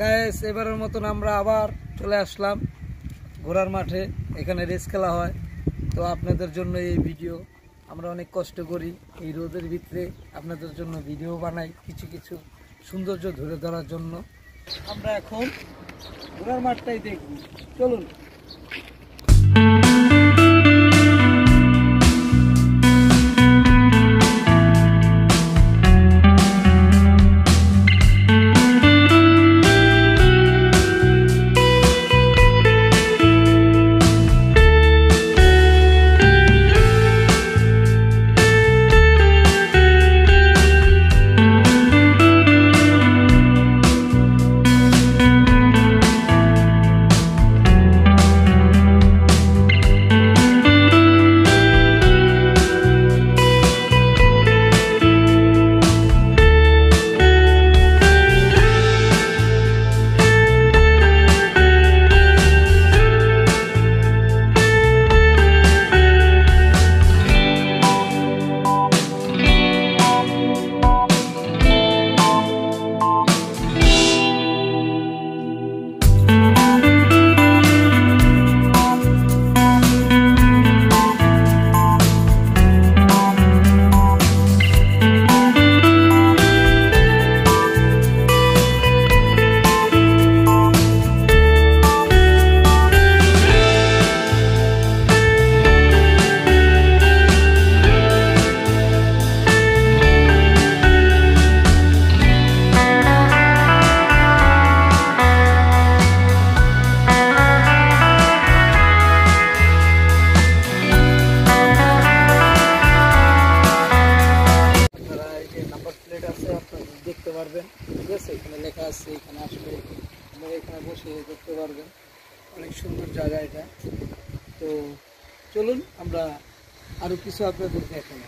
Guys এবারের মতন আমরা আবার চলে আসলাম ঘোড়ার মাঠে। এখানে রেস খেলা হয়। তো আপনাদের জন্য এই ভিডিও, আমরা অনেক কষ্ট করি এই রোদের ভিতরে আপনাদের জন্য ভিডিও বানাই কিছু কিছু সৌন্দর্য ধরে ধরার জন্য। আমরা এখন ঘোড়ার মাঠটাই দেখব, চলুন। দেখতে পারবেন, ঠিক আছে, এখানে লেখা আছে, এখানে আসলে আপনারা এখানে বসে দেখতে পারবেন। অনেক সুন্দর জায়গা এটা। তো চলুন আমরা আরো কিছু আপনাদের দেখাই।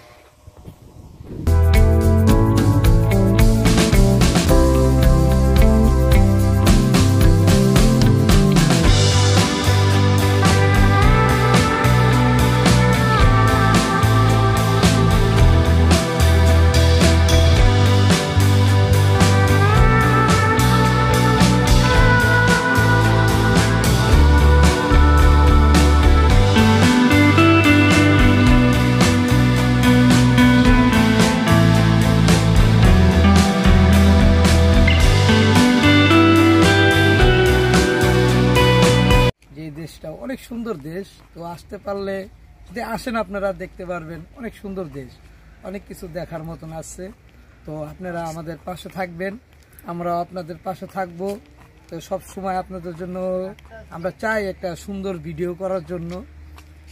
দেশটা অনেক সুন্দর দেশ। তো আসতে পারলে যদি আসেন আপনারা দেখতে পারবেন, অনেক সুন্দর দেশ, অনেক কিছু দেখার মতন আছে। তো আপনারা আমাদের পাশে থাকবেন, আমরা আপনাদের পাশে থাকবো। তো সব সময় আপনাদের জন্য আমরা চাই একটা সুন্দর ভিডিও করার জন্য।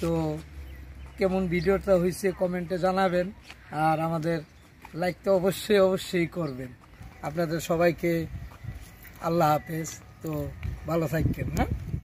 তো কেমন ভিডিওটা হয়েছে কমেন্টে জানাবেন, আর আমাদের লাইকটা অবশ্যই করবেন। আপনাদের সবাইকে আল্লাহ হাফেজ। তো ভালো থাকবেন। হ্যাঁ।